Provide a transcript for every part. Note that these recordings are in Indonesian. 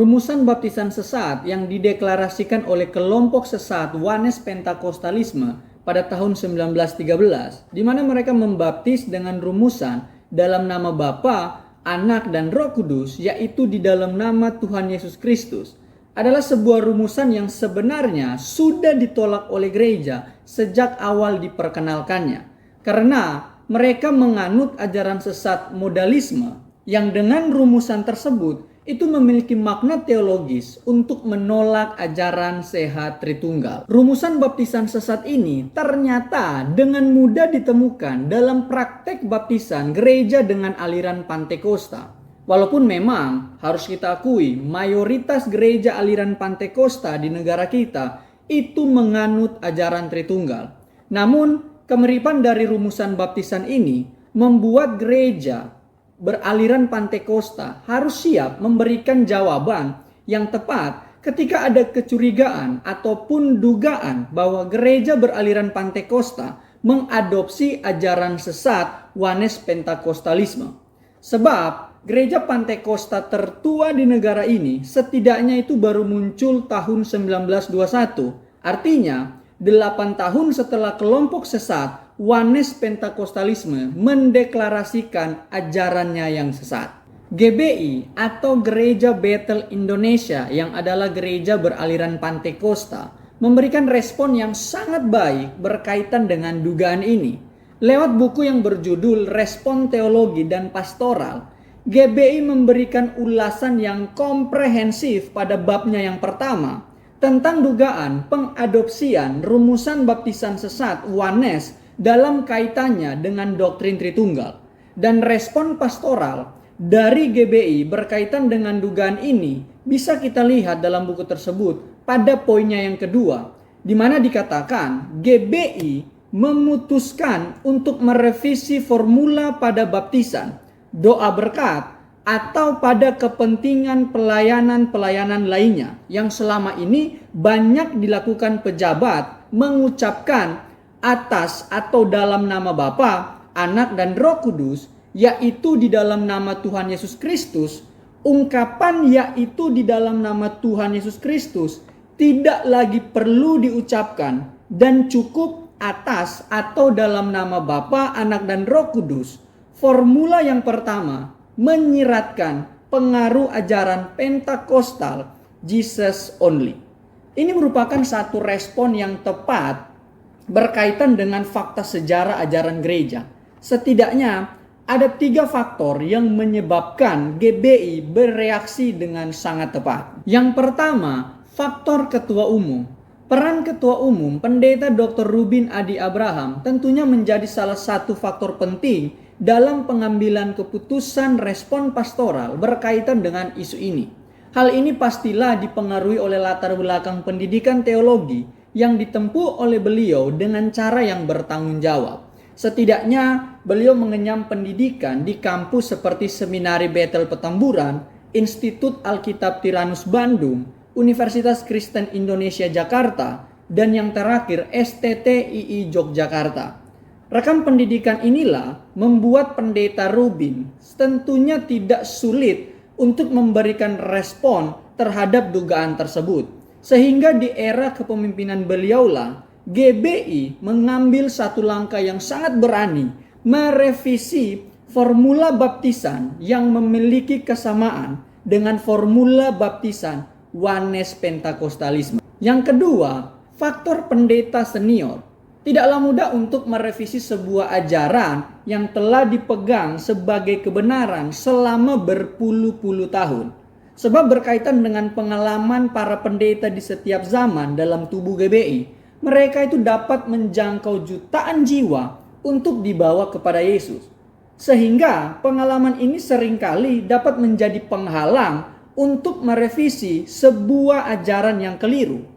rumusan baptisan sesat yang dideklarasikan oleh kelompok sesat Wanes Pentakostalisme pada tahun 1913, di mana mereka membaptis dengan rumusan dalam nama Bapa, Anak, dan Roh Kudus, yaitu di dalam nama Tuhan Yesus Kristus, adalah sebuah rumusan yang sebenarnya sudah ditolak oleh gereja sejak awal diperkenalkannya. Karena mereka menganut ajaran sesat modalisme yang dengan rumusan tersebut itu memiliki makna teologis untuk menolak ajaran sehat Tritunggal. Rumusan baptisan sesat ini ternyata dengan mudah ditemukan dalam praktek baptisan gereja dengan aliran Pantekosta. Walaupun memang harus kita akui mayoritas gereja aliran Pantekosta di negara kita itu menganut ajaran Tritunggal. Namun kemiripan dari rumusan baptisan ini membuat gereja beraliran Pantekosta harus siap memberikan jawaban yang tepat ketika ada kecurigaan ataupun dugaan bahwa gereja beraliran Pantekosta mengadopsi ajaran sesat Wanes Pentakostalisme. Sebab gereja Pantekosta tertua di negara ini setidaknya itu baru muncul tahun 1921. Artinya 8 tahun setelah kelompok sesat Wanes Pentakostalisme mendeklarasikan ajarannya yang sesat. GBI atau Gereja Bethel Indonesia yang adalah gereja beraliran Pantekosta memberikan respon yang sangat baik berkaitan dengan dugaan ini. Lewat buku yang berjudul Respon Teologi dan Pastoral, GBI memberikan ulasan yang komprehensif pada babnya yang pertama tentang dugaan pengadopsian rumusan baptisan sesat Wanes dalam kaitannya dengan doktrin Tritunggal. Dan respon pastoral dari GBI berkaitan dengan dugaan ini bisa kita lihat dalam buku tersebut pada poinnya yang kedua, di mana dikatakan GBI memutuskan untuk merevisi formula pada baptisan, doa berkat, atau pada kepentingan pelayanan-pelayanan lainnya yang selama ini banyak dilakukan pejabat mengucapkan atas atau dalam nama Bapa, Anak, dan Roh Kudus, yaitu di dalam nama Tuhan Yesus Kristus. Ungkapan yaitu di dalam nama Tuhan Yesus Kristus tidak lagi perlu diucapkan dan cukup atas atau dalam nama Bapa, Anak, dan Roh Kudus. Formula yang pertama menyiratkan pengaruh ajaran Pentakostal Jesus only. Ini merupakan satu respon yang tepat berkaitan dengan fakta sejarah ajaran gereja. Setidaknya ada 3 faktor yang menyebabkan GBI bereaksi dengan sangat tepat. Yang pertama, faktor ketua umum. Peran ketua umum Pendeta Dr. Rubin Adi Abraham tentunya menjadi salah satu faktor penting dalam pengambilan keputusan respon pastoral berkaitan dengan isu ini. Hal ini pastilah dipengaruhi oleh latar belakang pendidikan teologi yang ditempuh oleh beliau dengan cara yang bertanggung jawab. Setidaknya beliau mengenyam pendidikan di kampus seperti Seminari Bethel Petamburan, Institut Alkitab Tiranus Bandung, Universitas Kristen Indonesia Jakarta, dan yang terakhir STTII Yogyakarta. Rekam pendidikan inilah membuat Pendeta Rubin tentunya tidak sulit untuk memberikan respon terhadap dugaan tersebut. Sehingga di era kepemimpinan beliaulah GBI mengambil satu langkah yang sangat berani merevisi formula baptisan yang memiliki kesamaan dengan formula baptisan Wanes Pentakostalisme. Yang kedua, faktor pendeta senior. Tidaklah mudah untuk merevisi sebuah ajaran yang telah dipegang sebagai kebenaran selama berpuluh-puluh tahun. Sebab berkaitan dengan pengalaman para pendeta di setiap zaman dalam tubuh GBI, mereka itu dapat menjangkau jutaan jiwa untuk dibawa kepada Yesus. Sehingga pengalaman ini seringkali dapat menjadi penghalang untuk merevisi sebuah ajaran yang keliru.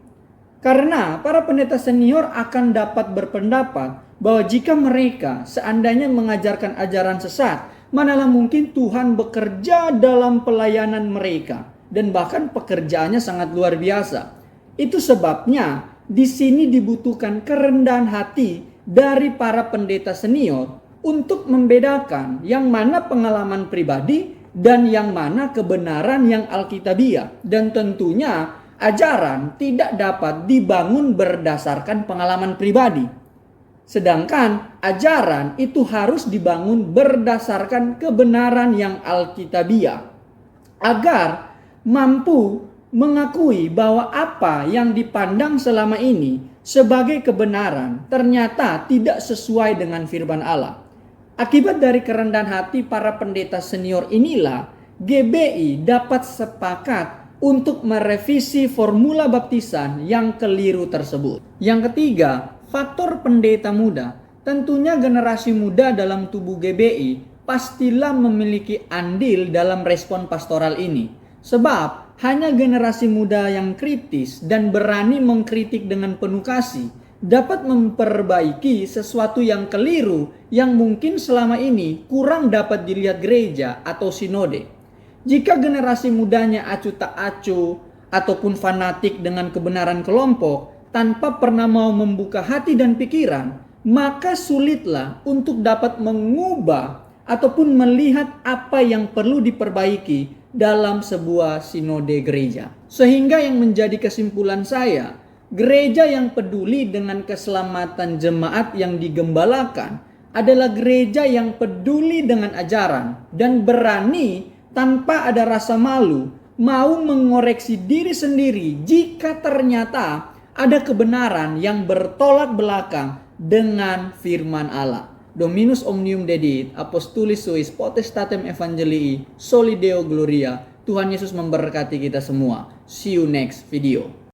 Karena para pendeta senior akan dapat berpendapat bahwa jika mereka seandainya mengajarkan ajaran sesat, manalah mungkin Tuhan bekerja dalam pelayanan mereka dan bahkan pekerjaannya sangat luar biasa. Itu sebabnya di sini dibutuhkan kerendahan hati dari para pendeta senior untuk membedakan yang mana pengalaman pribadi dan yang mana kebenaran yang alkitabiah. Dan tentunya ajaran tidak dapat dibangun berdasarkan pengalaman pribadi. Sedangkan ajaran itu harus dibangun berdasarkan kebenaran yang alkitabiah agar mampu mengakui bahwa apa yang dipandang selama ini sebagai kebenaran ternyata tidak sesuai dengan firman Allah. Akibat dari kerendahan hati para pendeta senior inilah GBI dapat sepakat untuk merevisi formula baptisan yang keliru tersebut. Yang ketiga, faktor pendeta muda. Tentunya generasi muda dalam tubuh GBI pastilah memiliki andil dalam respon pastoral ini. Sebab hanya generasi muda yang kritis dan berani mengkritik dengan penuh kasih dapat memperbaiki sesuatu yang keliru yang mungkin selama ini kurang dapat dilihat gereja atau sinode. Jika generasi mudanya acuh tak acuh ataupun fanatik dengan kebenaran kelompok tanpa pernah mau membuka hati dan pikiran, maka sulitlah untuk dapat mengubah ataupun melihat apa yang perlu diperbaiki dalam sebuah sinode gereja. Sehingga yang menjadi kesimpulan saya, gereja yang peduli dengan keselamatan jemaat yang digembalakan adalah gereja yang peduli dengan ajaran dan berani tanpa ada rasa malu mau mengoreksi diri sendiri jika ternyata ada kebenaran yang bertolak belakang dengan firman Allah. Dominus omnium dedit, apostolis suis potestatem evangelii, soli Deo gloria. Tuhan Yesus memberkati kita semua. See you next video.